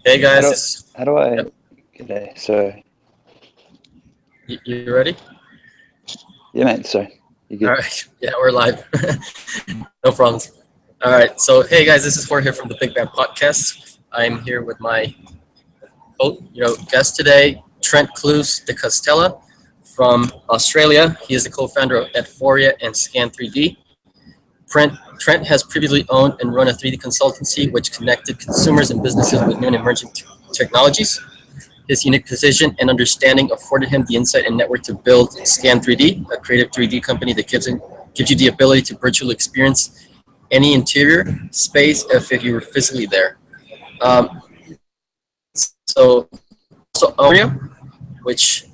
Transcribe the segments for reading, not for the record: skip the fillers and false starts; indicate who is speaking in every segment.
Speaker 1: Hey
Speaker 2: How
Speaker 1: guys,
Speaker 2: do how do I
Speaker 1: yep,
Speaker 2: G'day. So
Speaker 1: you ready?
Speaker 2: yeah, mate. So you
Speaker 1: All
Speaker 2: good?
Speaker 1: right, yeah, we're live. No problems. All right, so hey guys, this is Jorge here from the Big Band Podcast. I'm here with my guest today, Trent Clews-de Castella from Australia. He is the co-founder at Phoria and Scann3d. Trent has previously owned and run a 3D consultancy which connected consumers and businesses with new and emerging technologies. His unique position and understanding afforded him the insight and network to build Scan3d, a creative 3D company that gives you the ability to virtually experience any interior space if you were physically there. Um, so, so Aria, which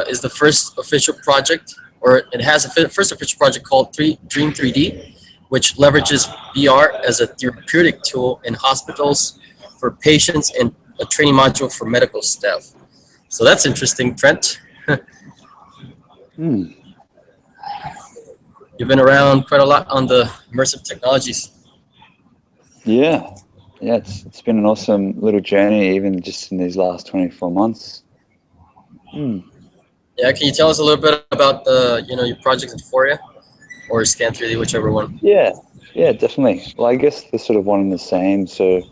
Speaker 1: is the first official project, or it has a first official project called Dream 3D, which leverages VR as a therapeutic tool in hospitals for patients and a training module for medical staff. So that's interesting, Trent.
Speaker 2: Hmm.
Speaker 1: You've been around quite a lot on the immersive technologies.
Speaker 2: Yeah, yeah. It's been an awesome little journey, even just in these last 24 months. Hmm.
Speaker 1: Yeah, can you tell us a little bit about your project in Phoria or Scan3d, whichever one?
Speaker 2: Yeah, yeah, definitely. Well, I guess they're sort of one and the same. So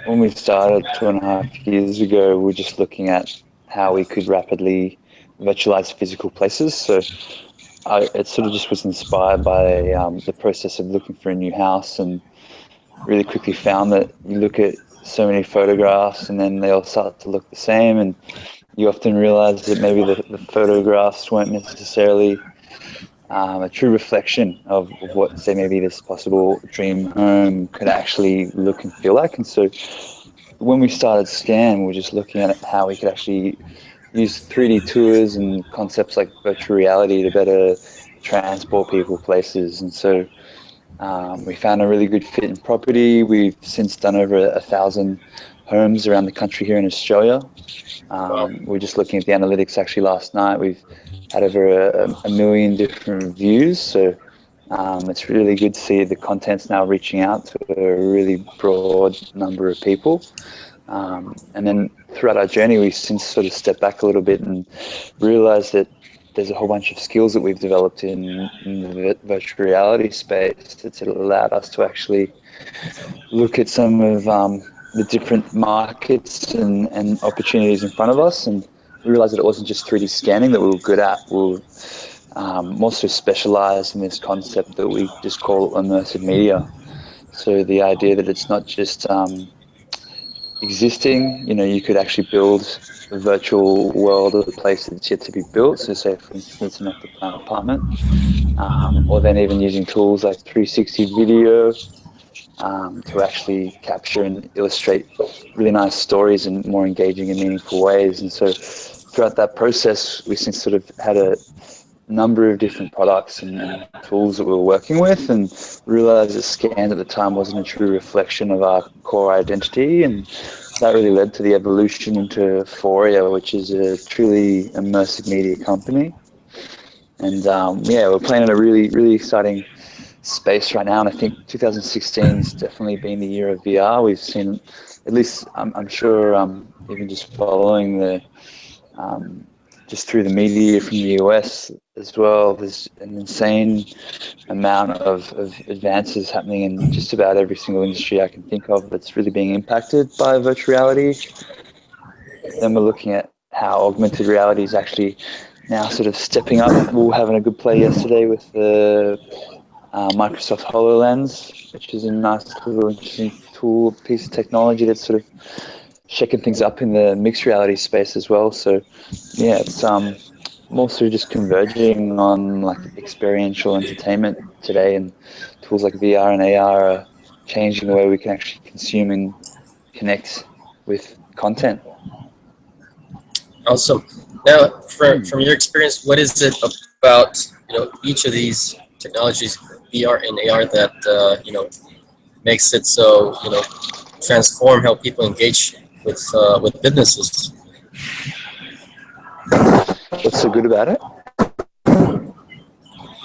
Speaker 2: when we started 2.5 years ago, we were just looking at how we could rapidly virtualize physical places. So it sort of just was inspired by the process of looking for a new house, and really quickly found that you look at so many photographs and then they all start to look the same, and you often realize that maybe the photographs weren't necessarily a true reflection of what, say, maybe this possible dream home could actually look and feel like. And so when we started Scan, we were just looking at how we could actually use 3D tours and concepts like virtual reality to better transport people places. And so we found a really good fit in property. We've since done over 1,000 homes around the country here in Australia.
Speaker 1: Wow.
Speaker 2: We're just looking at the analytics actually last night. We've had over a million different views. So it's really good to see the content's now reaching out to a really broad number of people. And then throughout our journey, we've since sort of stepped back a little bit and realized that there's a whole bunch of skills that we've developed in the virtual reality space that's allowed us to actually look at some of the different markets and opportunities in front of us, and we realized that it wasn't just 3D scanning that we were good at. We were also specialized in this concept that we just call immersive media. So the idea that it's not just existing, you could actually build a virtual world of a place that's yet to be built. So say, for instance, an off-the-plan apartment, or then even using tools like 360 video to actually capture and illustrate really nice stories in more engaging and meaningful ways. And so throughout that process, we since sort of had a number of different products and tools that we were working with, and realized that Scan at the time wasn't a true reflection of our core identity. And that really led to the evolution into Phoria, which is a truly immersive media company. And yeah, we're playing in a really, really exciting space right now. And I think 2016 has definitely been the year of VR. We've seen, at least I'm sure, even just following just through the media from the US as well, there's an insane amount of advances happening in just about every single industry I can think of that's really being impacted by virtual reality. Then we're looking at how augmented reality is actually now sort of stepping up. We were having a good play yesterday with the Microsoft HoloLens, which is a nice little interesting tool, piece of technology that's sort of shaking things up in the mixed reality space as well. So yeah, it's more so just converging on like experiential entertainment today, and tools like VR and AR are changing the way we can actually consume and connect with content.
Speaker 1: Awesome. Now,
Speaker 2: Hmm.
Speaker 1: from your experience, what is it about each of these technologies, VR and AR, that makes it so transform how people engage with businesses?
Speaker 2: What's so good about it?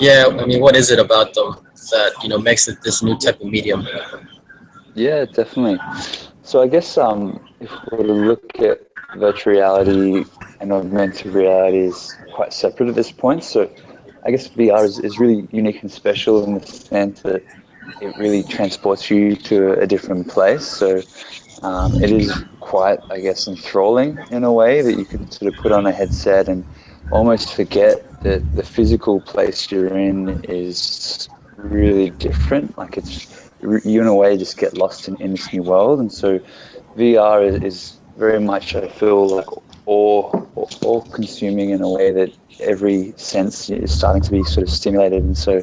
Speaker 1: Yeah, I mean, what is it about them that makes it this new type of medium?
Speaker 2: Yeah, definitely. So I guess if we were to look at virtual reality and augmented reality is quite separate at this point. So I guess VR is really unique and special in the sense that it really transports you to a different place. So it is quite, I guess, enthralling in a way that you could sort of put on a headset and almost forget that the physical place you're in is really different. Like you in a way just get lost in this new world. And so VR is very much, I feel like, all consuming in a way that every sense is starting to be sort of stimulated. And so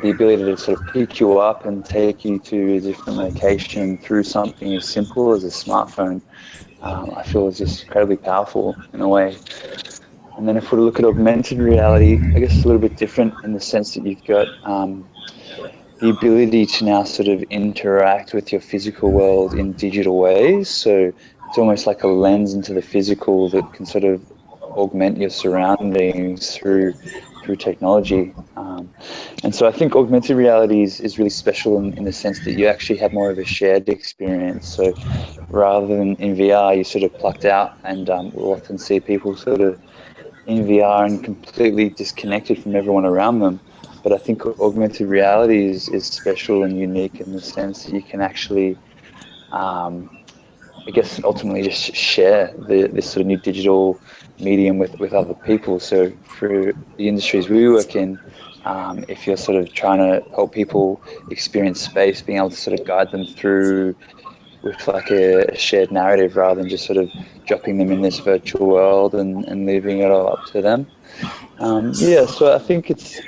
Speaker 2: the ability to sort of pick you up and take you to a different location through something as simple as a smartphone, I feel is just incredibly powerful in a way. And then if we look at augmented reality, I guess it's a little bit different in the sense that you've got the ability to now sort of interact with your physical world in digital ways. So it's almost like a lens into the physical that can sort of augment your surroundings through technology. And so I think augmented reality is really special in the sense that you actually have more of a shared experience. So rather than in VR, you're sort of plucked out, and we'll often see people sort of in VR and completely disconnected from everyone around them. But I think augmented reality is special and unique in the sense that you can actually, I guess, ultimately just share this sort of new digital medium with other people. So for the industries we work in, if you're sort of trying to help people experience space, being able to sort of guide them through with like a shared narrative rather than just sort of dropping them in this virtual world and leaving it all up to them. Yeah, so I think it's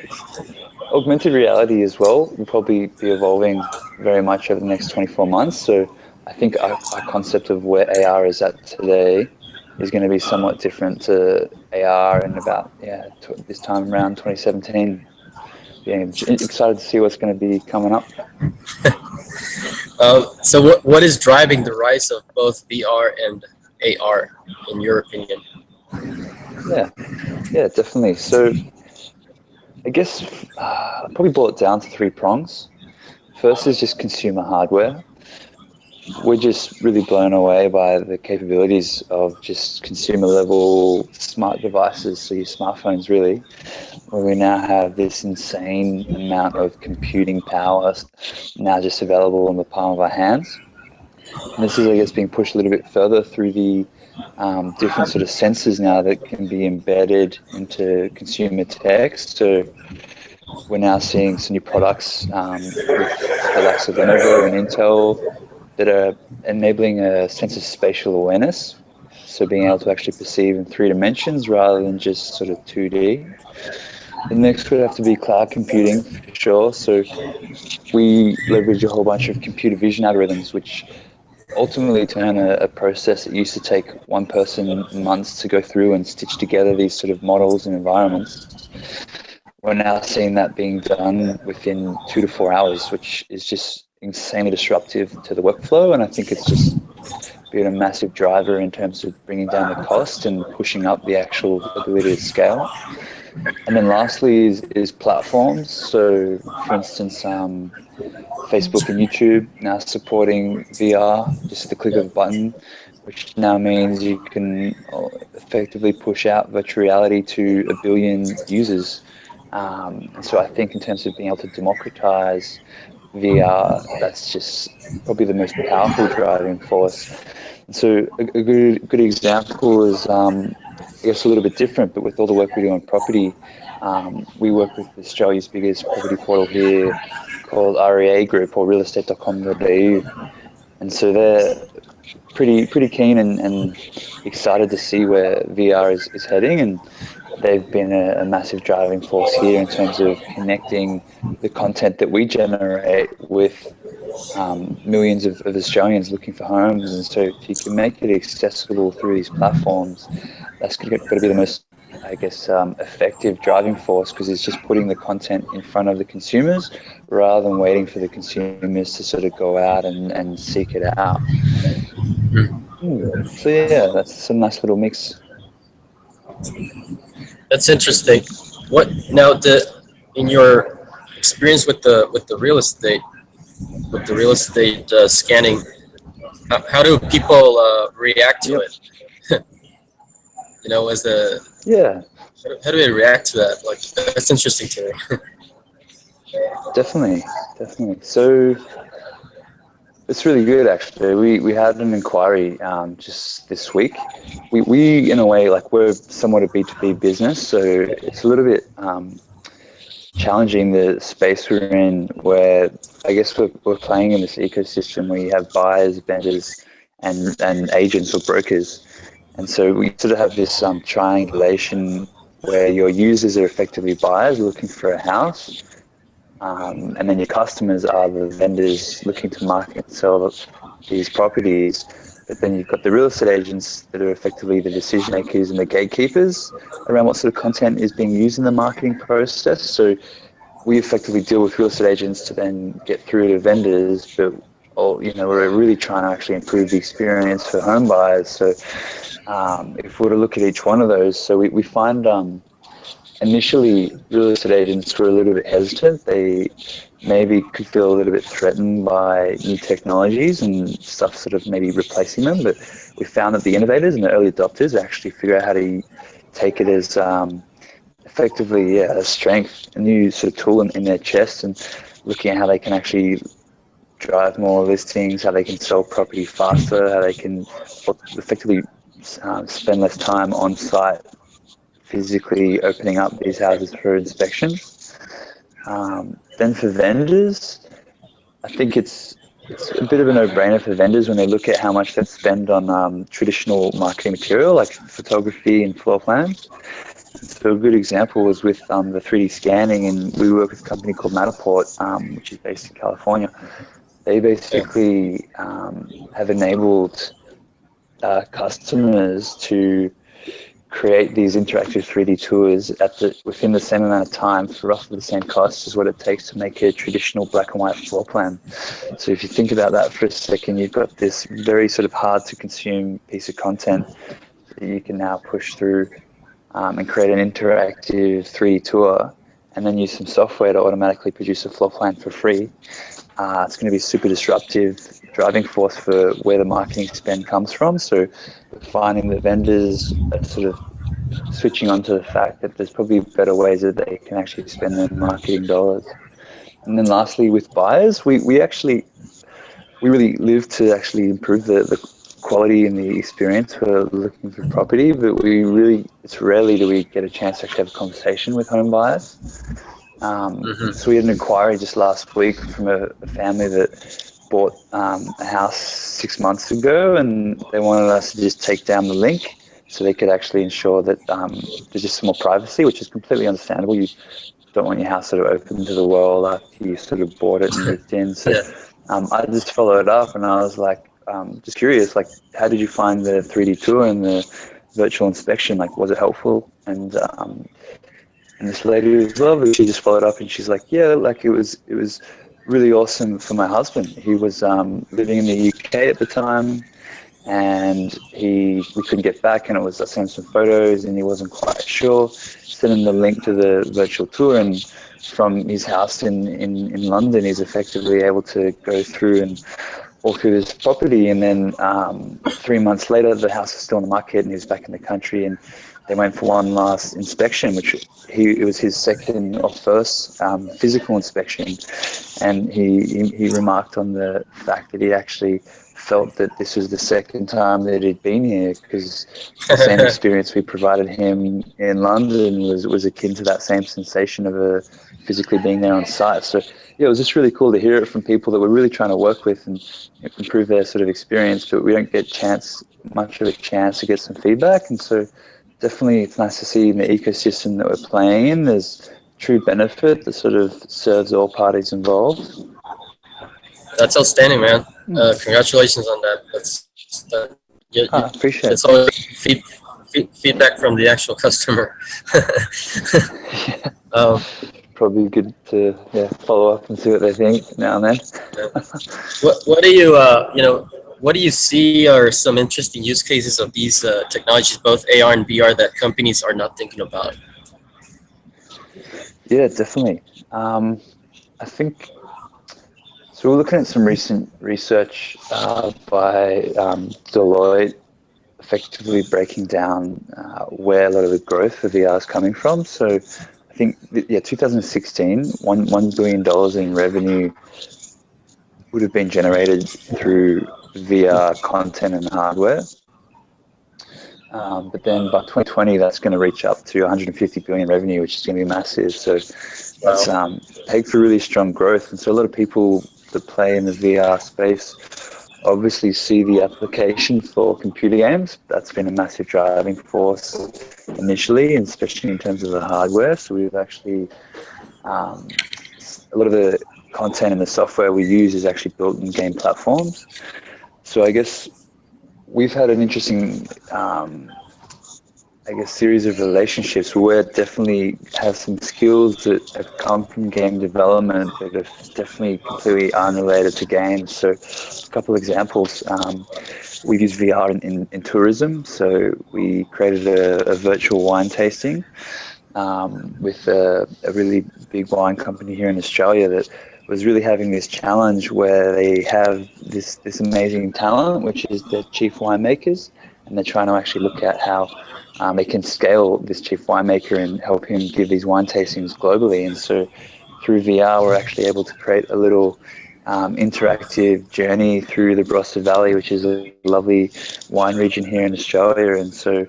Speaker 2: augmented reality as well will probably be evolving very much over the next 24 months. So I think our concept of where AR is at today is going to be somewhat different to AR in about this time around 2017. Yeah, excited to see what's going to be coming up.
Speaker 1: So what is driving the rise of both VR and AR, in your opinion?
Speaker 2: Yeah, yeah, definitely. So I guess I'd probably boil it down to three prongs. First is just consumer hardware. We're just really blown away by the capabilities of just consumer level smart devices, so your smartphones really, where we now have this insane amount of computing power now just available in the palm of our hands. And this is, I guess, being pushed a little bit further through the different sort of sensors now that can be embedded into consumer tech. So we're now seeing some new products with the likes of Lenovo and Intel that are enabling a sense of spatial awareness. So being able to actually perceive in three dimensions rather than just sort of 2D. The next would have to be cloud computing for sure. So we leverage a whole bunch of computer vision algorithms, which ultimately turn a process that used to take one person months to go through and stitch together these sort of models and environments. We're now seeing that being done within 2 to 4 hours, which is just insanely disruptive to the workflow. And I think it's just been a massive driver in terms of bringing down the cost and pushing up the actual ability to scale. And then lastly is platforms. So for instance, Facebook and YouTube now supporting VR just at the click of a button, which now means you can effectively push out virtual reality to 1 billion users. And so I think in terms of being able to democratize VR, that's just probably the most powerful driving force. And so a good example is, I guess, a little bit different, but with all the work we do on property, we work with Australia's biggest property portal here called REA Group, or realestate.com.au. And so they're pretty keen and excited to see where VR is heading. And they've been a massive driving force here in terms of connecting the content that we generate with millions of Australians looking for homes. And so if you can make it accessible through these platforms, that's got to be the most, I guess, effective driving force, because it's just putting the content in front of the consumers rather than waiting for the consumers to sort of go out and seek it out. So yeah, that's a nice little mix.
Speaker 1: That's interesting. What now? In your experience with the real estate, scanning, how do people react to
Speaker 2: Yep.
Speaker 1: it? You know, as the
Speaker 2: Yeah,
Speaker 1: how do they react to that? Like that's interesting to me.
Speaker 2: definitely, definitely. So it's really good, actually. We had an inquiry just this week. We in a way, like we're somewhat a B2B business, so it's a little bit challenging the space we're in, where I guess we're playing in this ecosystem where you have buyers, vendors, and agents or brokers. And so we sort of have this triangulation where your users are effectively buyers looking for a house, and then your customers are the vendors looking to market and sell these properties. But then you've got the real estate agents that are effectively the decision makers and the gatekeepers around what sort of content is being used in the marketing process. So we effectively deal with real estate agents to then get through to vendors, but we're really trying to actually improve the experience for home buyers. So if we were to look at each one of those, so we find initially real estate agents were a little bit hesitant. They maybe could feel a little bit threatened by new technologies and stuff sort of maybe replacing them. But we found that the innovators and the early adopters actually figure out how to take it as effectively, yeah, a strength, a new sort of tool in their chest, and looking at how they can actually drive more listings, how they can sell property faster, how they can effectively spend less time on site physically opening up these houses for inspection. Then for vendors, I think it's a bit of a no-brainer for vendors when they look at how much they spend on traditional marketing material like photography and floor plans. So a good example was with the 3D scanning, and we work with a company called Matterport, which is based in California. They
Speaker 1: Yeah.
Speaker 2: basically have enabled customers to create these interactive 3D tours within the same amount of time for roughly the same cost as what it takes to make a traditional black and white floor plan. So if you think about that for a second, you've got this very sort of hard to consume piece of content that you can now push through and create an interactive 3D tour, and then use some software to automatically produce a floor plan for free. It's going to be a super disruptive driving force for where the marketing spend comes from. So we're finding that vendors are sort of switching onto the fact that there's probably better ways that they can actually spend their marketing dollars. And then lastly, with buyers, we really live to actually improve the quality and the experience for looking for property, but it's rarely do we get a chance to actually have a conversation with home buyers. So we had an inquiry just last week from a family that bought a house 6 months ago, and they wanted us to just take down the link so they could actually ensure that there's just some more privacy, which is completely understandable. You don't want your house sort of open to the world after you sort of bought it and moved in. So
Speaker 1: Yeah.
Speaker 2: I just followed up, and I was like, just curious, like, how did you find the 3D tour and the virtual inspection? Like, was it helpful? And this lady was lovely. She just followed up, and she's like, yeah, like it was really awesome for my husband. He was living in the UK at the time, and we couldn't get back, and I sent him some photos, and he wasn't quite sure. Sent him the link to the virtual tour, and from his house in London, he's effectively able to go through and walk through this property. And then 3 months later, the house was still on the market, and he was back in the country, and they went for one last inspection, which it was his second or first physical inspection, and he remarked on the fact that he actually felt that this was the second time that he'd been here, because the same experience we provided him in London was akin to that same sensation of physically being there on site. So yeah, it was just really cool to hear it from people that we're really trying to work with and improve their sort of experience, but we don't get much of a chance to get some feedback. And so definitely it's nice to see in the ecosystem that we're playing in, there's true benefit that sort of serves all parties involved.
Speaker 1: That's outstanding, man. Congratulations on that.
Speaker 2: Appreciate
Speaker 1: It's
Speaker 2: it.
Speaker 1: always feedback from the actual customer. um,
Speaker 2: Probably good to follow up and see what they think now and then.
Speaker 1: what do what do you see are some interesting use cases of these technologies, both AR and VR, that companies are not thinking about?
Speaker 2: Yeah, definitely. I think So we're looking at some recent research by Deloitte, effectively breaking down where a lot of the growth for VR is coming from. So I think, 2016, $1 billion in revenue would have been generated through VR content and hardware. But then by 2020, that's going to reach up to 150 billion revenue, which is going to be massive. So
Speaker 1: Wow.
Speaker 2: it's pegged for really strong growth. And so a lot of people that play in the VR space obviously see the application for computer games. That's been a massive driving force initially, and especially in terms of the hardware. So we've actually, a lot of the content and the software we use is actually built in game platforms. So I guess we've had an interesting, series of relationships where definitely have some skills that have come from game development that are definitely completely unrelated to games. So a couple examples. We've used VR in tourism. So we created a virtual wine tasting with a really big wine company here in Australia that was really having this challenge where they have this amazing talent, which is the chief winemakers, and they're trying to actually look at how they can scale this chief winemaker and help him give these wine tastings globally. And so through VR, we're actually able to create a little interactive journey through the Barossa Valley, which is a lovely wine region here in Australia. And so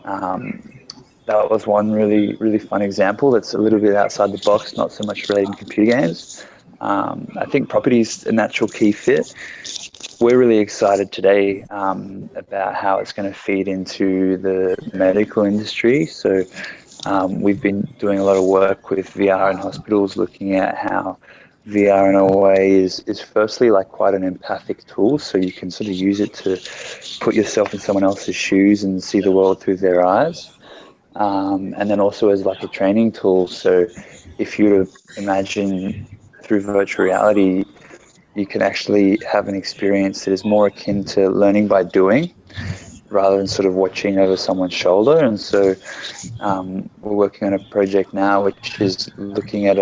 Speaker 2: that was one really fun example that's a little bit outside the box, not so much related to computer games. I think property is a natural key fit. We're really excited today about how it's going to feed into the medical industry. So we've been doing a lot of work with VR in hospitals, looking at how VR in a way is firstly like quite an empathic tool. So you can sort of use it to put yourself in someone else's shoes and see the world through their eyes. And then also as like a training tool. So if you were to imagine through virtual reality, you can actually have an experience that is more akin to learning by doing rather than sort of watching over someone's shoulder. And so we're working on a project now which is looking at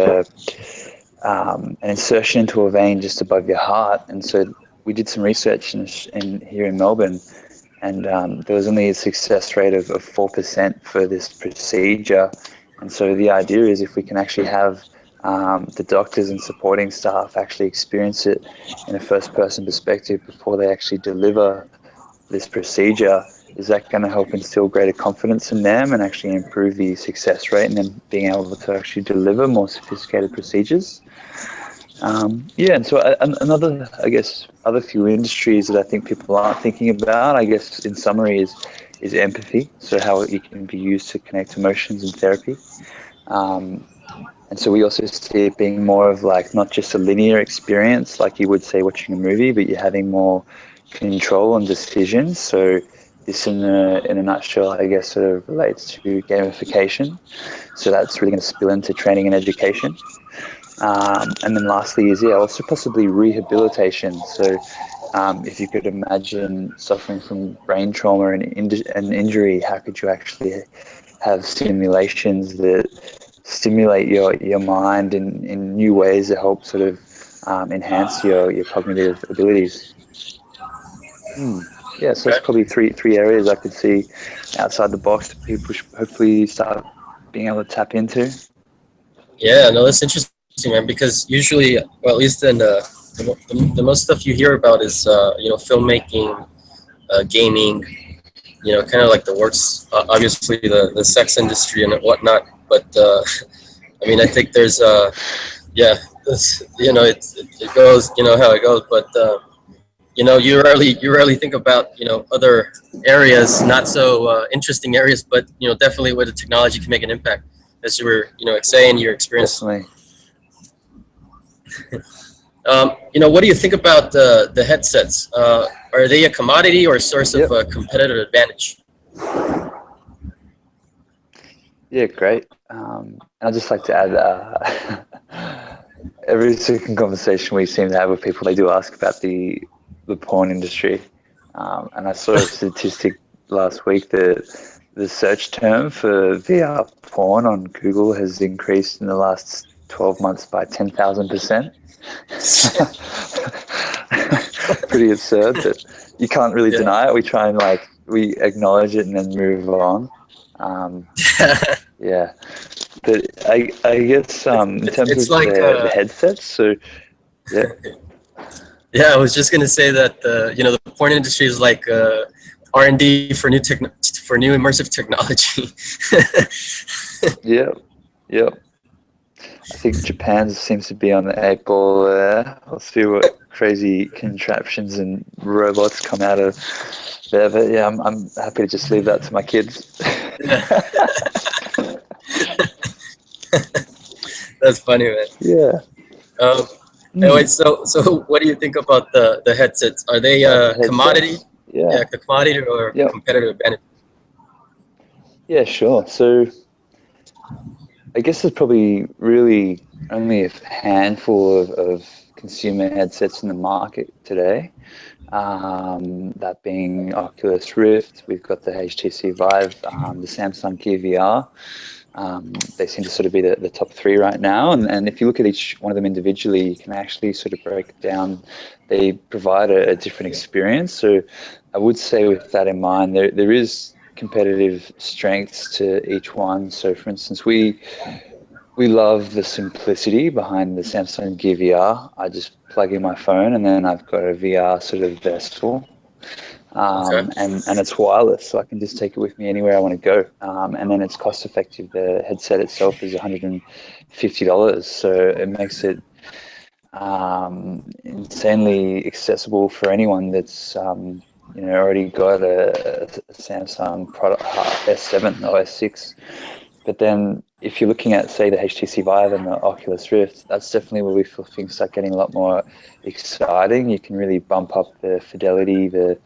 Speaker 2: an insertion into a vein just above your heart. And so we did some research here in Melbourne, and there was only a success rate of 4% for this procedure. And so the idea is if we can actually have the doctors and supporting staff actually experience it in a first-person perspective before they actually deliver this procedure, is that going to help instill greater confidence in them and actually improve the success rate and then being able to actually deliver more sophisticated procedures? And so another, I guess, other few industries that I think people aren't thinking about, I guess, in summary, is empathy. So how it can be used to connect emotions in therapy. And so we also see it being more of like not just a linear experience, like you would say watching a movie, but you're having more control and decisions. So this, in a nutshell, I guess, sort of relates to gamification. So that's really going to spill into training and education. And then lastly is, also possibly rehabilitation. So if you could imagine suffering from brain trauma and injury, how could you actually have simulations that stimulate your mind in new ways that help sort of enhance your cognitive abilities? So that's probably three areas I could see outside the box that people should hopefully start being able to tap into.
Speaker 1: Yeah, no, that's interesting, man. Because usually, well, at least in the most stuff you hear about is filmmaking, gaming, kind of like the works. Obviously, the sex industry and whatnot. But I mean, I think there's it goes, how it goes. But you rarely think about other areas, not so interesting areas, but definitely where the technology can make an impact. As you were saying, your experience.
Speaker 2: Definitely.
Speaker 1: What do you think about the headsets? Are they a commodity or a source of competitive advantage?
Speaker 2: Yeah, great. I'd just like to add, every second conversation we seem to have with people, they do ask about the porn industry. And I saw a statistic last week that the search term for VR porn on Google has increased in the last 12 months by 10,000%. Pretty absurd, but you can't really
Speaker 1: Yeah.
Speaker 2: deny it. We try and we acknowledge it and then move on. Um, yeah, but I guess in terms
Speaker 1: It's
Speaker 2: of
Speaker 1: like
Speaker 2: the headsets, so yeah.
Speaker 1: yeah, I was just gonna say that the porn industry is like R&D for for new immersive technology.
Speaker 2: Yeah, yeah. I think Japan seems to be on the eight ball there. We'll see what crazy contraptions and robots come out of there. But yeah, I'm happy to just leave that to my kids.
Speaker 1: Yeah. That's funny, man.
Speaker 2: Yeah.
Speaker 1: Um, anyway,
Speaker 2: Mm.
Speaker 1: so what do you think about the headsets? Are they
Speaker 2: About the
Speaker 1: commodity?
Speaker 2: headsets. Yeah.
Speaker 1: Yeah, the commodity or
Speaker 2: Yep.
Speaker 1: competitive advantage?
Speaker 2: Yeah, sure. So I guess there's probably really only a handful of consumer headsets in the market today. That being Oculus Rift, we've got the HTC Vive, the Samsung Gear VR. They seem to sort of be the top three right now. And if you look at each one of them individually, you can actually sort of break it down. They provide a different experience. So I would say with that in mind, there is competitive strengths to each one. So for instance, we love the simplicity behind the Samsung Gear VR. I just plug in my phone and then I've got a VR sort of vessel.
Speaker 1: Okay.
Speaker 2: And it's wireless, so I can just take it with me anywhere I want to go. And then it's cost effective. The headset itself is $150, so it makes it insanely accessible for anyone that's already got a Samsung product S7 or S6. But then if you're looking at, say, the HTC Vive and the Oculus Rift, that's definitely where we feel things start getting a lot more exciting. You can really bump up the fidelity, the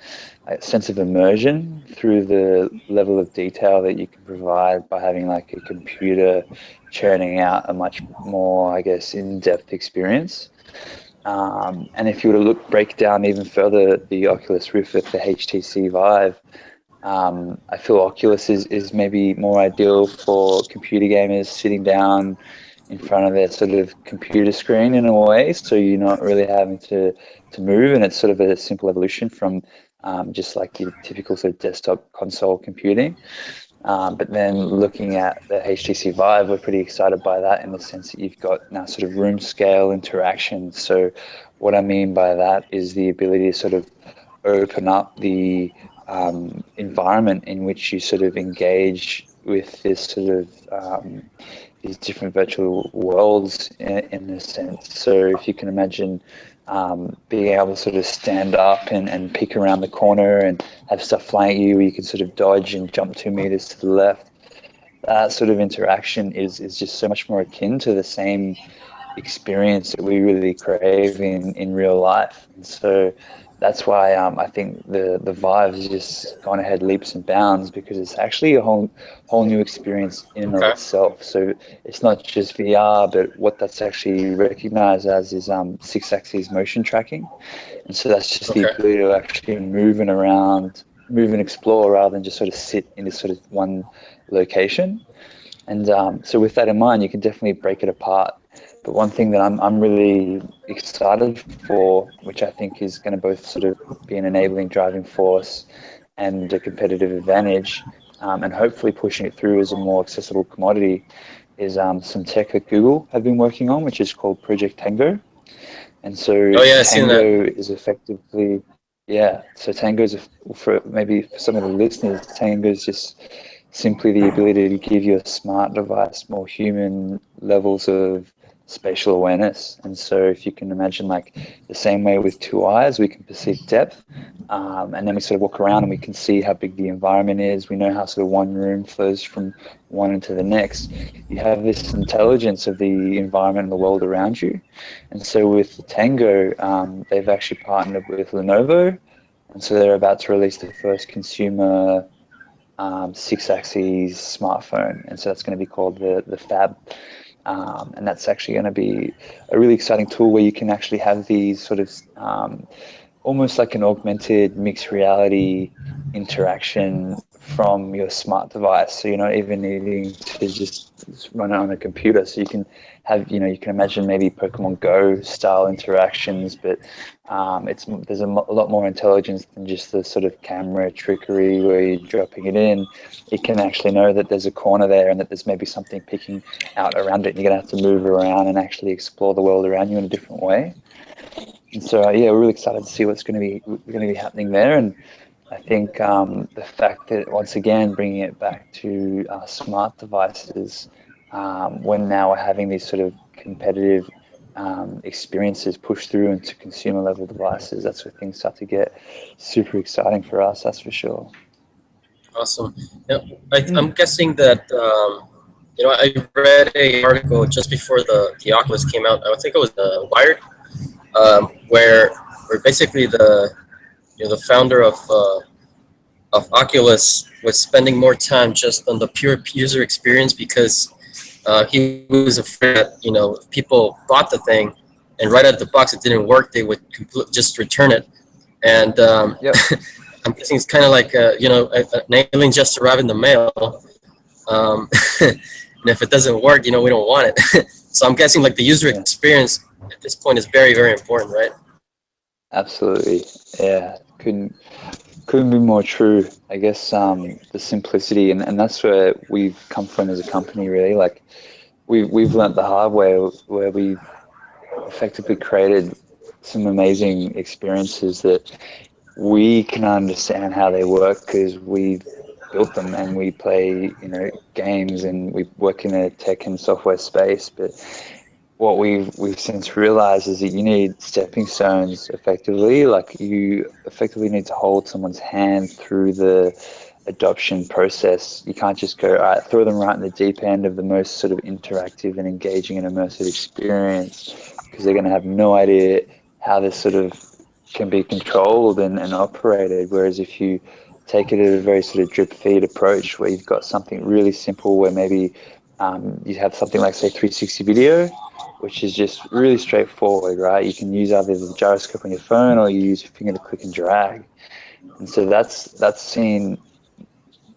Speaker 2: sense of immersion through the level of detail that you can provide by having like a computer churning out a much more, I guess, in-depth experience. And if you were to break down even further the Oculus Rift with the HTC Vive, I feel Oculus is maybe more ideal for computer gamers sitting down in front of their sort of computer screen in a way, so you're not really having to move, and it's sort of a simple evolution from just like your typical sort of desktop console computing. But then looking at the HTC Vive, we're pretty excited by that in the sense that you've got now sort of room scale interaction. So what I mean by that is the ability to sort of open up the environment in which you sort of engage with this sort of these different virtual worlds in a sense. So if you can imagine being able to sort of stand up and peek around the corner and have stuff flying at you, where you can sort of dodge and jump 2 meters to the left. That sort of interaction is just so much more akin to the same experience that we really crave in real life. And so that's why I think the Vive has just gone ahead leaps and bounds, because it's actually a whole new experience in and of
Speaker 1: Okay.
Speaker 2: itself. So it's not just VR, but what that's actually recognized as is 6-axis motion tracking. And so that's just the
Speaker 1: Okay.
Speaker 2: ability to actually move and around, move and explore rather than just sort of sit in this sort of one location. And so with that in mind, you can definitely break it apart. But one thing that I'm really excited for, which I think is going to both sort of be an enabling driving force and a competitive advantage, and hopefully pushing it through as a more accessible commodity, is some tech that Google have been working on, which is called Project Tango. And so
Speaker 1: Oh yeah, I seen that.
Speaker 2: Tango is effectively, yeah. So Tango is, for maybe for some of the listeners, Tango is just simply the ability to give your smart device more human levels of spatial awareness. And so if you can imagine, like the same way with two eyes, we can perceive depth, and then we sort of walk around and we can see how big the environment is. We know how sort of one room flows from one into the next. You have this intelligence of the environment and the world around you. And so with Tango, they've actually partnered with Lenovo, and so they're about to release the first consumer 6-axis smartphone, and so that's going to be called the Fab, and that's actually going to be a really exciting tool where you can actually have these sort of almost like an augmented mixed reality interaction from your smart device. So you're not even needing to just run it on a computer. So you can have, you can imagine maybe Pokemon Go style interactions, but there's a lot more intelligence than just the sort of camera trickery where you're dropping it in. It can actually know that there's a corner there and that there's maybe something picking out around it. And you're going to have to move around and actually explore the world around you in a different way. And so, yeah, we're really excited to see what's going to be happening there. And I think the fact that, once again, bringing it back to smart devices, when now we're having these sort of competitive experiences pushed through into consumer level devices, that's where things start to get super exciting for us, that's for sure.
Speaker 1: Awesome. Yeah, I'm guessing that I read a article just before the Oculus came out. I think it was Wired, where basically the founder of Oculus was spending more time just on the pure user experience because he was afraid that if people bought the thing and right out of the box it didn't work, they would just return it. And
Speaker 2: Yep.
Speaker 1: I'm guessing it's kind of like an alien just arrived in the mail. And if it doesn't work, we don't want it. So I'm guessing like the user
Speaker 2: Yeah.
Speaker 1: experience at this point is very, very important, right?
Speaker 2: Absolutely. Yeah. Couldn't be more true. I guess the simplicity, and that's where we've come from as a company, really. Like we've learnt the hard way, where we've effectively created some amazing experiences that we can understand how they work because we've built them and we play games and we work in a tech and software space. But what we've since realized is that you need stepping stones effectively. Like you effectively need to hold someone's hand through the adoption process. You can't just go, all right, throw them right in the deep end of the most sort of interactive and engaging and immersive experience, because they're going to have no idea how this sort of can be controlled and operated. Whereas if you take it at a very sort of drip feed approach, where you've got something really simple, where maybe you have something like, say, 360 video, which is just really straightforward, right? You can use either the gyroscope on your phone or you use your finger to click and drag. And so that's seen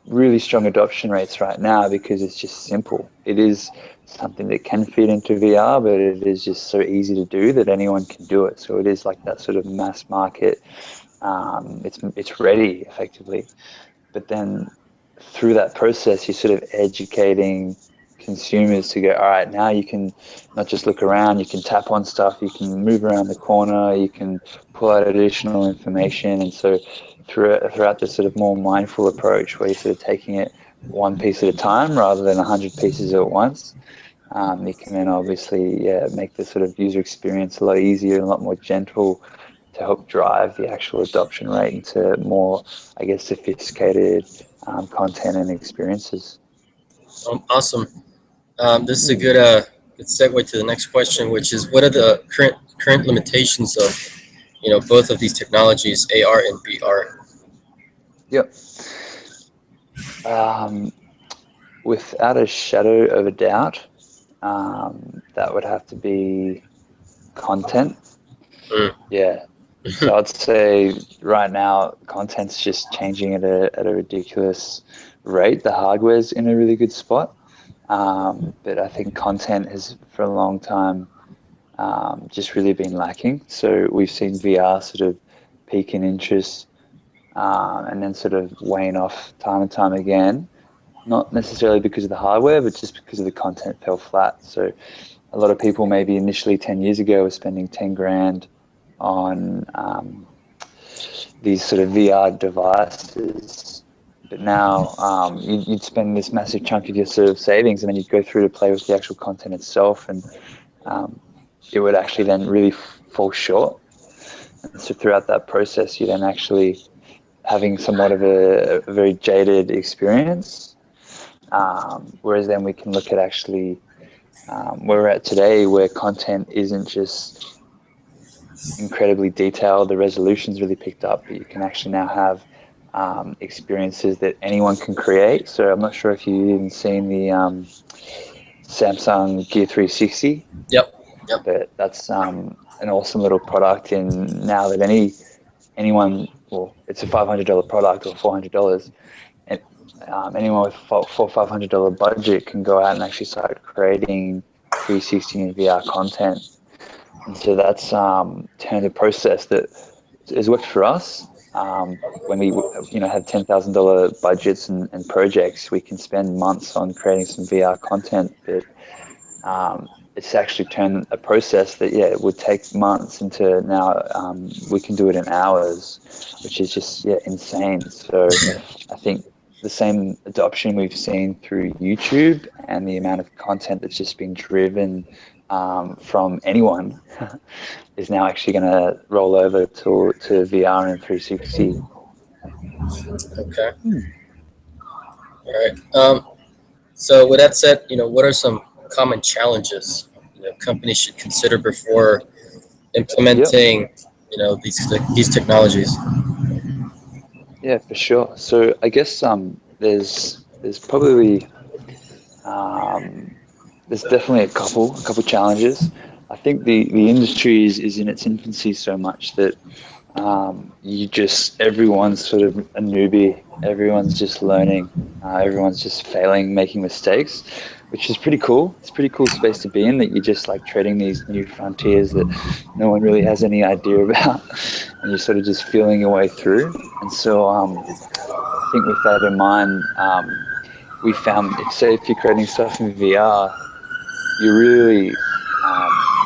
Speaker 2: really strong adoption rates right now because it's just simple. It is something that can fit into VR, but it is just so easy to do that anyone can do it. So it is like that sort of mass market. It's ready effectively, but then through that process, you're sort of educating consumers to go, all right, now you can not just look around, you can tap on stuff, you can move around the corner, you can pull out additional information. And so throughout this sort of more mindful approach, where you're sort of taking it one piece at a time rather than 100 pieces at once, you can then obviously make the sort of user experience a lot easier and a lot more gentle to help drive the actual adoption rate into more, I guess, sophisticated content and experiences.
Speaker 1: Awesome. This is a good segue to the next question, which is what are the current limitations of both of these technologies, AR and VR?
Speaker 2: Yep. Without a shadow of a doubt, that would have to be content. Yeah. So I'd say right now content's just changing at a ridiculous rate. The hardware's in a really good spot, but I think content has for a long time just really been lacking. So we've seen VR sort of peak in interest and then sort of wane off time and time again. Not necessarily because of the hardware, but just because of the content fell flat. So a lot of people maybe initially 10 years ago were spending 10 grand on these sort of VR devices, but now you'd spend this massive chunk of your sort of savings, and then you'd go through to play with the actual content itself, and it would actually then really fall short. And so throughout that process, you're then actually having somewhat of a very jaded experience. Whereas then we can look at actually where we're at today, where content isn't just incredibly detailed, the resolution's really picked up, but you can actually now have experiences that anyone can create. So I'm not sure if you've even seen the Samsung Gear 360.
Speaker 1: Yep.
Speaker 2: But that's an awesome little product. And now that anyone, well, it's a $500 product or $400, and Anyone with $400 or $500 budget can go out and actually start creating 360 and VR content. And so that's kind of the process that has worked for us. When we have $10,000 budgets and projects, we can spend months on creating some VR content, but it's actually turned a process that it would take months into now we can do it in hours, which is just insane. So I think the same adoption we've seen through YouTube and the amount of content that's just been driven from anyone is now actually going to roll over to VR and 360.
Speaker 1: Okay. All right. So with that said, what are some common challenges companies should consider before
Speaker 2: Yep.
Speaker 1: implementing these technologies?
Speaker 2: Yeah, for sure. So I guess there's probably um, there's definitely a couple challenges. I think the industry is in its infancy so much that everyone's sort of a newbie. Everyone's just learning. Everyone's just failing, making mistakes, which is pretty cool. It's a pretty cool space to be in, that you're just like treading these new frontiers that no one really has any idea about, and you're sort of just feeling your way through. And so I think with that in mind, we found, say, if you're creating stuff in VR, you're really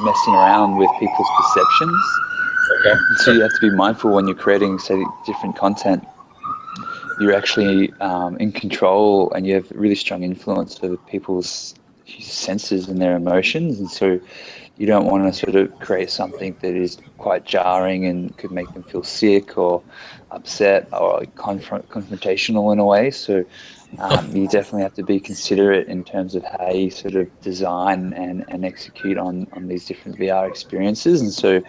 Speaker 2: messing around with people's perceptions.
Speaker 1: Okay.
Speaker 2: And so you have to be mindful when you're creating, say, different content. You're actually in control, and you have really strong influence over people's senses and their emotions. And so you don't want to sort of create something that is quite jarring and could make them feel sick or upset or confrontational in a way. So you definitely have to be considerate in terms of how you sort of design and execute on these different VR experiences. And so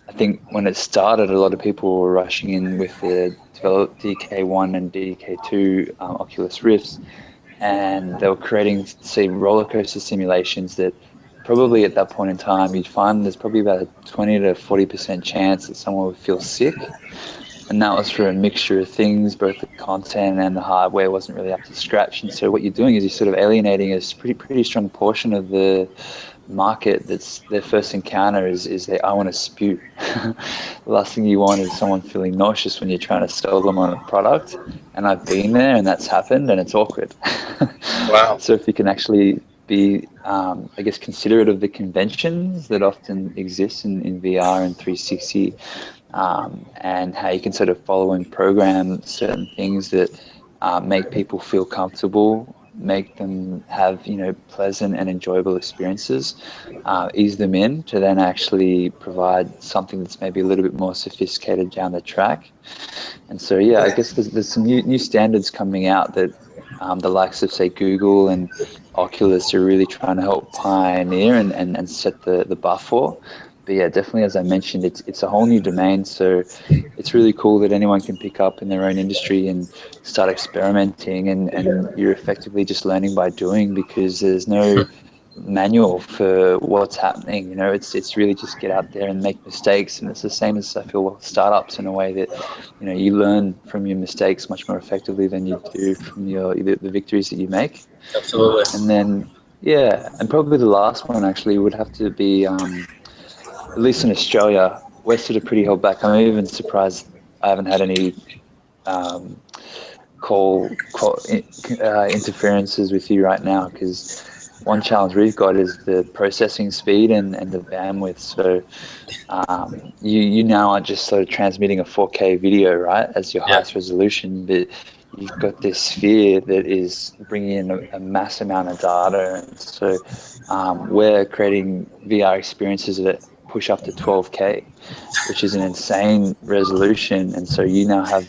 Speaker 2: I think when it started, a lot of people were rushing in with the developed DK1 and DK2 Oculus Rifts, and they were creating, say, roller coaster simulations that probably at that point in time you'd find there's probably about a 20 to 40% chance that someone would feel sick. And that was for a mixture of things, both the content and the hardware wasn't really up to scratch. And so what you're doing is you're sort of alienating a pretty strong portion of the market. That's their first encounter is they, I want to spew. The last thing you want is someone feeling nauseous when you're trying to sell them on a product. And I've been there, and that's happened, and it's awkward.
Speaker 1: Wow.
Speaker 2: So if you can actually be, I guess, considerate of the conventions that often exist in VR and 360, and how you can sort of follow and program certain things that make people feel comfortable, make them have pleasant and enjoyable experiences, ease them in to then actually provide something that's maybe a little bit more sophisticated down the track. And so I guess there's some new standards coming out that the likes of, say, Google and Oculus are really trying to help pioneer and set the bar for. But definitely, as I mentioned, it's a whole new domain. So it's really cool that anyone can pick up in their own industry and start experimenting, and you're effectively just learning by doing, because there's no manual for what's happening. It's really just get out there and make mistakes. And it's the same as, I feel, with startups, in a way that you learn from your mistakes much more effectively than you do from the victories that you make.
Speaker 1: Absolutely.
Speaker 2: And then and probably the last one actually would have to be, at least in Australia, we're sort of pretty held back. I'm even surprised I haven't had any um, interferences with you right now, because one challenge we've got is the processing speed and the bandwidth. So you now are just sort of transmitting a 4K video, right, as your highest resolution, but you've got this sphere that is bringing in a mass amount of data. And so we're creating VR experiences that push up to 12K, which is an insane resolution. And so you now have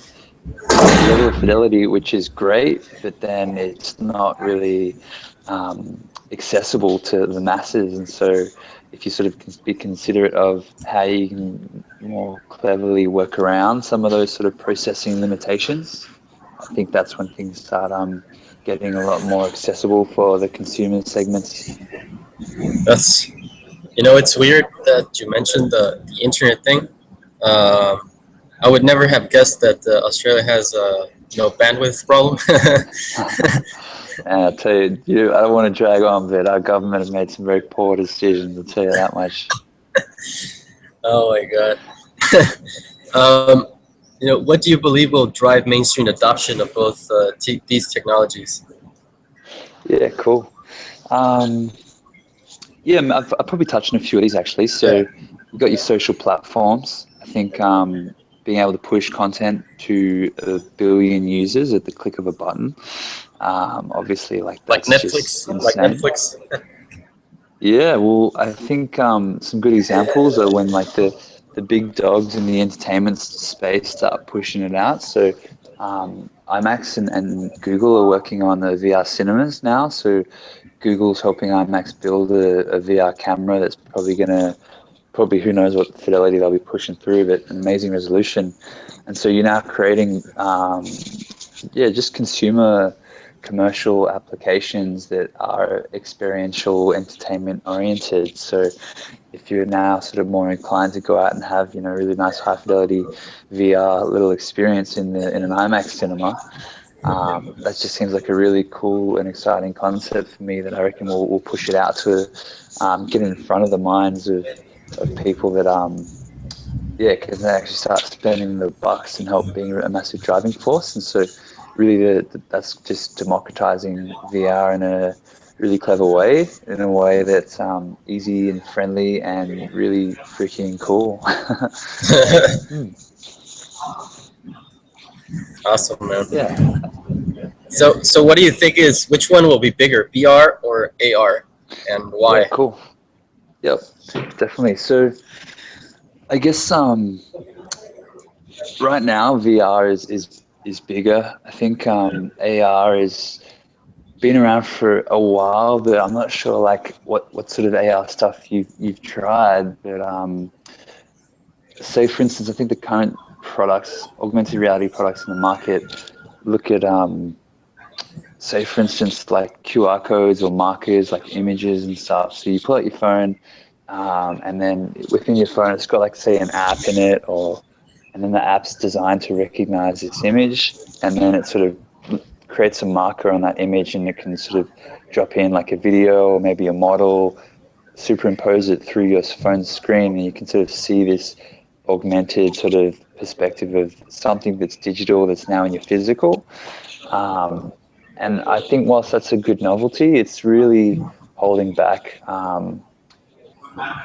Speaker 2: a level of fidelity which is great, but then it's not really accessible to the masses. And so if you sort of be considerate of how you can more cleverly work around some of those sort of processing limitations, I think that's when things start getting a lot more accessible for the consumer segments.
Speaker 1: That's it's weird that you mentioned the internet thing. I would never have guessed that Australia has bandwidth problem.
Speaker 2: And I tell you, I don't want to drag on, but our government has made some very poor decisions. I'll tell you that much.
Speaker 1: Oh my god. um, what do you believe will drive mainstream adoption of both these technologies?
Speaker 2: Yeah, cool. Um, yeah, I've probably touched on a few of these actually.
Speaker 1: Yeah,
Speaker 2: So you've got your social platforms. I think being able to push content to 1 billion users at the click of a button, obviously, like
Speaker 1: like
Speaker 2: that's just
Speaker 1: Netflix, like
Speaker 2: insane.
Speaker 1: Netflix.
Speaker 2: Yeah, well, I think some good examples are when like the big dogs in the entertainment space start pushing it out. So IMAX and Google are working on the VR cinemas now. So Google's helping IMAX build a VR camera that's probably who knows what fidelity they'll be pushing through, but an amazing resolution. And so you're now creating just consumer commercial applications that are experiential entertainment oriented. So if you're now sort of more inclined to go out and have really nice high fidelity VR little experience in an IMAX cinema, that just seems like a really cool and exciting concept for me that I reckon will push it out to get in front of the minds of people that because they actually start spending the bucks and help being a massive driving force. And so really that's just democratizing VR in a really clever way, in a way that's easy and friendly and really freaking cool.
Speaker 1: Awesome, man.
Speaker 2: Yeah,
Speaker 1: So what do you think is which one will be bigger, VR or AR, and
Speaker 2: yeah,
Speaker 1: why?
Speaker 2: cool. Yep, definitely. So I guess right now VR is bigger. I think AR is been around for a while, but I'm not sure like what sort of AR stuff you've tried. But say for instance, I think the current products, augmented reality products in the market, look at say for instance like QR codes or markers, like images and stuff. So you pull out your phone, and then within your phone, it's got like say an app in it, or and then the app's designed to recognize this image, and then it sort of creates a marker on that image, and it can sort of drop in like a video or maybe a model, superimpose it through your phone screen, and you can sort of see this augmented sort of perspective of something that's digital that's now in your physical. Um, and I think whilst that's a good novelty, it's really holding back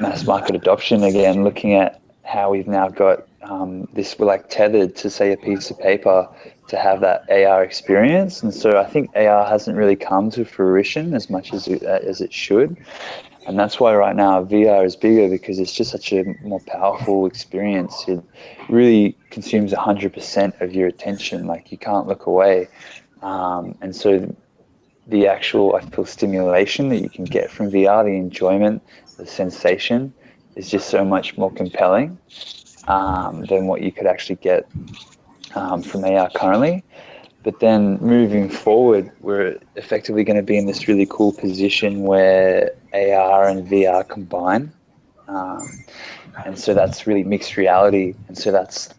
Speaker 2: mass market adoption again, looking at how we've now got this, we're like tethered to say a piece of paper to have that AR experience. And so I think AR hasn't really come to fruition as much as it should. And that's why right now VR is bigger, because it's just such a more powerful experience. It really consumes 100% of your attention. Like you can't look away. And so the actual, I feel, stimulation that you can get from VR, the enjoyment, the sensation is just so much more compelling than what you could actually get from AR currently. But then moving forward, we're effectively going to be in this really cool position where AR and VR combine. Um, and so that's really mixed reality. And so that's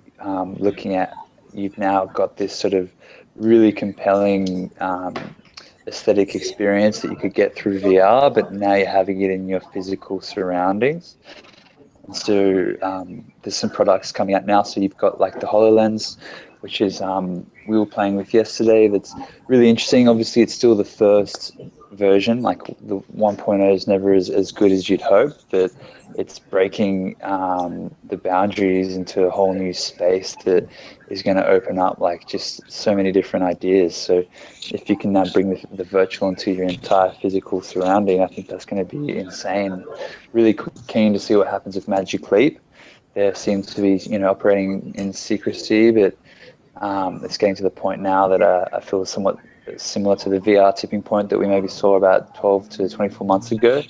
Speaker 2: looking at, you've now got this sort of really compelling aesthetic experience that you could get through VR, but now you're having it in your physical surroundings. And so there's some products coming out now. So you've got like the HoloLens, which is we were playing with yesterday. That's really interesting. Obviously, it's still the first version. Like the 1.0 is never as good as you'd hope, but it's breaking the boundaries into a whole new space that is going to open up like just so many different ideas. So if you can now bring the virtual into your entire physical surrounding, I think that's going to be insane. Really keen to see what happens with Magic Leap. They seem to be, operating in secrecy, but it's getting to the point now that I feel somewhat similar to the VR tipping point that we maybe saw about 12 to 24 months ago,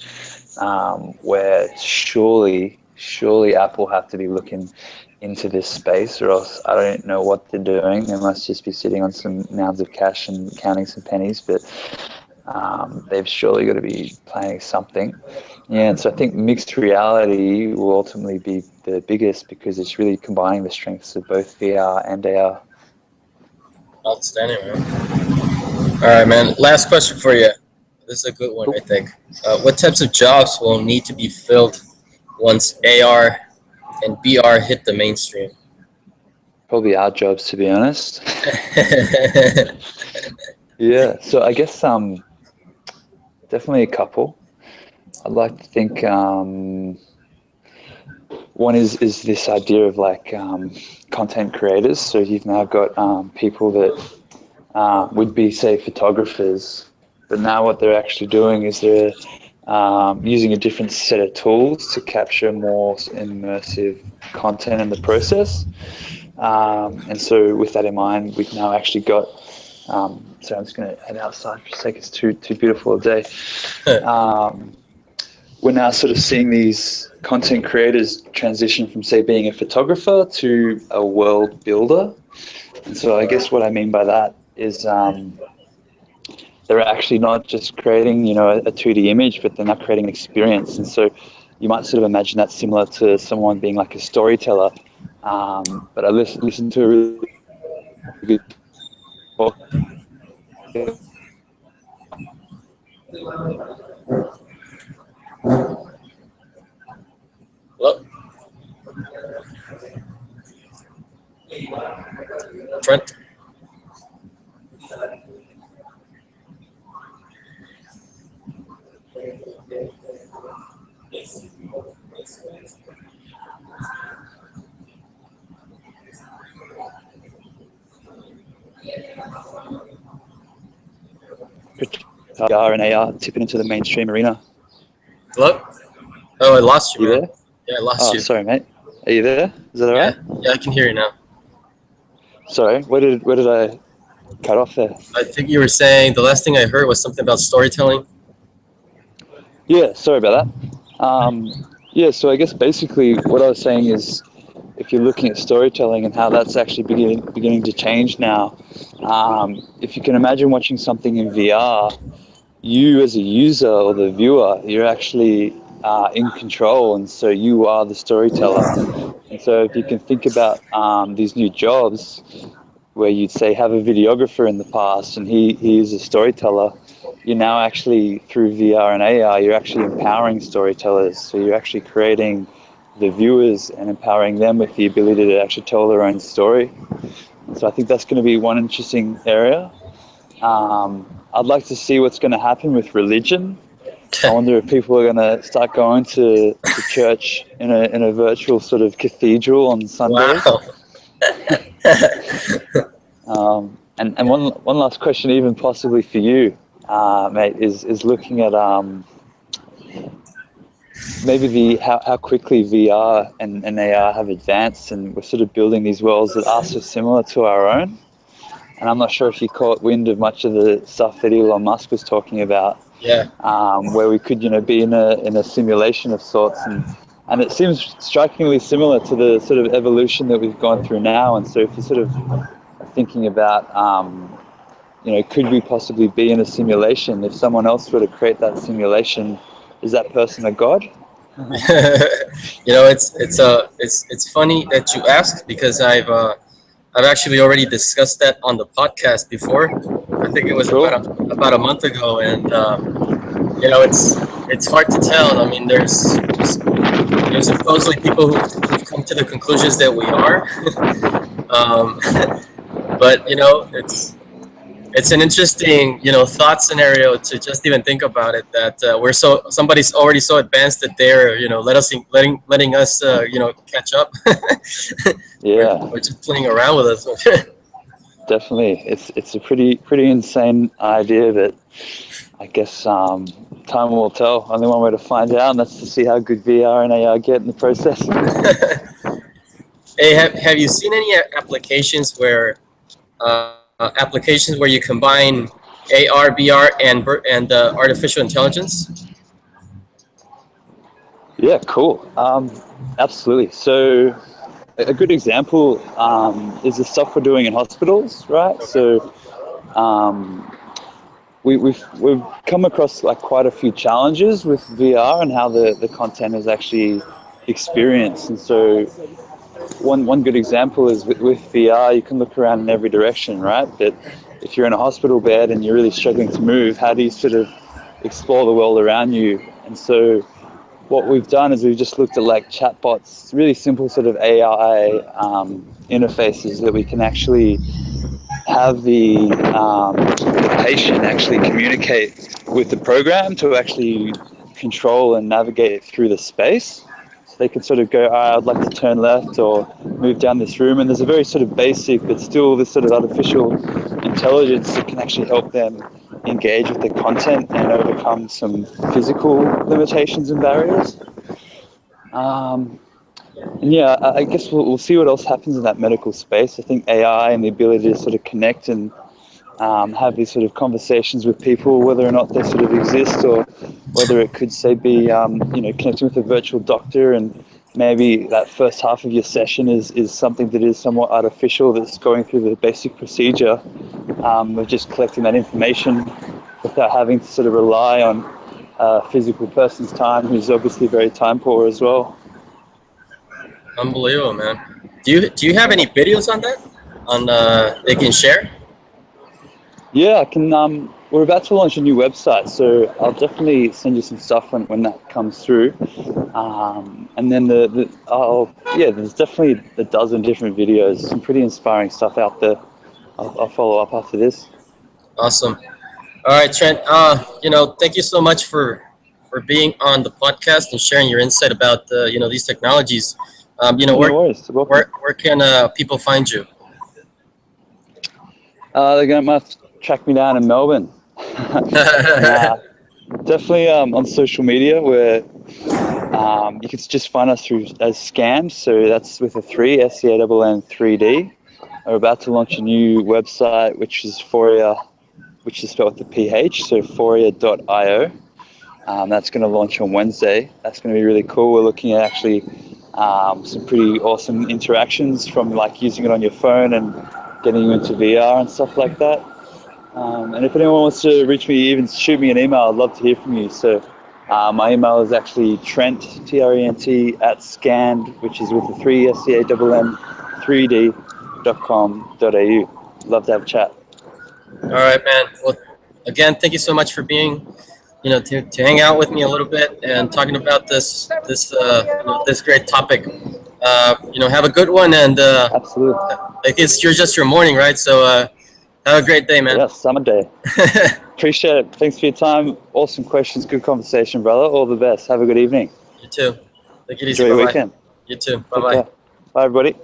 Speaker 2: where surely Apple have to be looking into this space, or else I don't know what they're doing. They must just be sitting on some mounds of cash and counting some pennies, but they've surely got to be planning something. Yeah, and so I think mixed reality will ultimately be the biggest, because it's really combining the strengths of both VR and AR.
Speaker 1: Outstanding, man. All right, man. Last question for you. This is a good one, I
Speaker 2: Cool.
Speaker 1: think. What types of jobs will need to be filled once AR and BR hit the mainstream?
Speaker 2: Probably our jobs, to be honest. Yeah. So I guess definitely a couple. I'd like to think one is this idea of like content creators. So you've now got people that would be, say, photographers, but now what they're actually doing is they're using a different set of tools to capture more immersive content in the process. And so with that in mind, we've now actually got, so I'm just going to head outside for a sec, it's too beautiful a day. We're now sort of seeing these content creators transition from, say, being a photographer to a world builder. And so I guess what I mean by that is they're actually not just creating, a 2D image, but they're not creating an experience. And so you might sort of imagine that similar to someone being like a storyteller. But I listened to a really good talk.
Speaker 1: Hello, Trent.
Speaker 2: VR and AR tipping into the mainstream arena.
Speaker 1: Hello. Oh, I lost you,
Speaker 2: Are you
Speaker 1: man.
Speaker 2: there?
Speaker 1: Yeah, I lost
Speaker 2: Oh,
Speaker 1: you.
Speaker 2: sorry, mate. Are you there? Is that all
Speaker 1: Yeah,
Speaker 2: right?
Speaker 1: yeah, I can hear you now.
Speaker 2: Sorry, where did I cut off there?
Speaker 1: I think you were saying the last thing I heard was something about storytelling.
Speaker 2: Yeah, sorry about that. Yeah, so I guess basically what I was saying is if you're looking at storytelling and how that's actually beginning to change now, if you can imagine watching something in VR, you as a user or the viewer, you're actually in control, and so you are the storyteller. And so if you can think about these new jobs where you'd say have a videographer in the past and he is a storyteller, you're now actually through VR and AR, you're actually empowering storytellers. So you're actually creating the viewers and empowering them with the ability to actually tell their own story. And so I think that's going to be one interesting area. I'd like to see what's going to happen with religion. I wonder if people are going to start going to church in a virtual sort of cathedral on Sunday.
Speaker 1: Wow.
Speaker 2: And one last question, even possibly for you, mate, is looking at maybe how quickly VR and AR have advanced, and we're sort of building these worlds that are so similar to our own. And I'm not sure if you caught wind of much of the stuff that Elon Musk was talking about,
Speaker 1: Yeah.
Speaker 2: where we could, be in a simulation of sorts, and it seems strikingly similar to the sort of evolution that we've gone through now. And so, if you're sort of thinking about, could we possibly be in a simulation? If someone else were to create that simulation, is that person a god?
Speaker 1: It's funny that you asked because I've actually already discussed that on the podcast before. I think it was
Speaker 2: Cool.
Speaker 1: about a month ago, and it's hard to tell. I mean, there's supposedly people who've come to the conclusions that we are, um, but it's an interesting thought scenario to just even think about it, that somebody's already so advanced that they're letting us catch up.
Speaker 2: Yeah,
Speaker 1: we're just playing around with us.
Speaker 2: definitely. It's a pretty insane idea, but I guess time will tell. Only one way to find out, and that's to see how good VR and AR get in the process.
Speaker 1: Hey, have you seen any applications where you combine AR, VR, and artificial intelligence?
Speaker 2: Yeah, cool. Absolutely. So a good example is the stuff we're doing in hospitals, right?
Speaker 1: Okay.
Speaker 2: So we've come across like quite a few challenges with VR and how the content is actually experienced. And so one good example is with VR, you can look around in every direction, right? But if you're in a hospital bed and you're really struggling to move, how do you sort of explore the world around you? And so what we've done is we've just looked at like chatbots, really simple sort of AI interfaces that we can actually have the patient actually communicate with the program to actually control and navigate through the space. So they can sort of go, I'd like to turn left or move down this room. And there's a very sort of basic, but still this sort of artificial intelligence that can actually help them engage with the content and overcome some physical limitations and barriers. And yeah, I guess we'll see what else happens in that medical space. I think AI and the ability to sort of connect and have these sort of conversations with people, whether or not they sort of exist, or whether it could say be connecting with a virtual doctor, and maybe that first half of your session is something that is somewhat artificial, that's going through the basic procedure of just collecting that information without having to sort of rely on a physical person's time, who's obviously very time poor as well.
Speaker 1: Unbelievable, man. Do you have any videos on that? On they can share?
Speaker 2: Yeah, I can. We're about to launch a new website, so I'll definitely send you some stuff when that comes through. And then there's definitely a dozen different videos, some pretty inspiring stuff out there. I'll follow up after this.
Speaker 1: Awesome. All right, Trent. Thank you so much for being on the podcast and sharing your insight about these technologies.
Speaker 2: No worries.
Speaker 1: Where can people find you?
Speaker 2: They're going to have to track me down in Melbourne. Definitely on social media, where you can just find us through as Scann, so that's with a 3, Scann3d. We're about to launch a new website, which is Phoria, which is spelled with the PH, so Phoria.io. That's going to launch on Wednesday. That's going to be really cool. We're looking at actually some pretty awesome interactions, from like using it on your phone and getting you into VR and stuff like that. And if anyone wants to reach me, even shoot me an email, I'd love to hear from you. So my email is actually Trent, Trent, at Scann, which is with the 3, Scann3d.com.au. Love to have a chat.
Speaker 1: All right, man. Well, again, thank you so much for being, to hang out with me a little bit and talking about this great topic. Have a good one, and
Speaker 2: Absolutely.
Speaker 1: I guess you're just your morning, right? So have a great day, man.
Speaker 2: Yeah, summer day. Appreciate it. Thanks for your time. Awesome questions. Good conversation, brother. All the best. Have a good evening.
Speaker 1: You too. Take it easy.
Speaker 2: Enjoy your
Speaker 1: Bye-bye.
Speaker 2: weekend.
Speaker 1: You too.
Speaker 2: Take
Speaker 1: Bye-bye.
Speaker 2: care. Bye, everybody.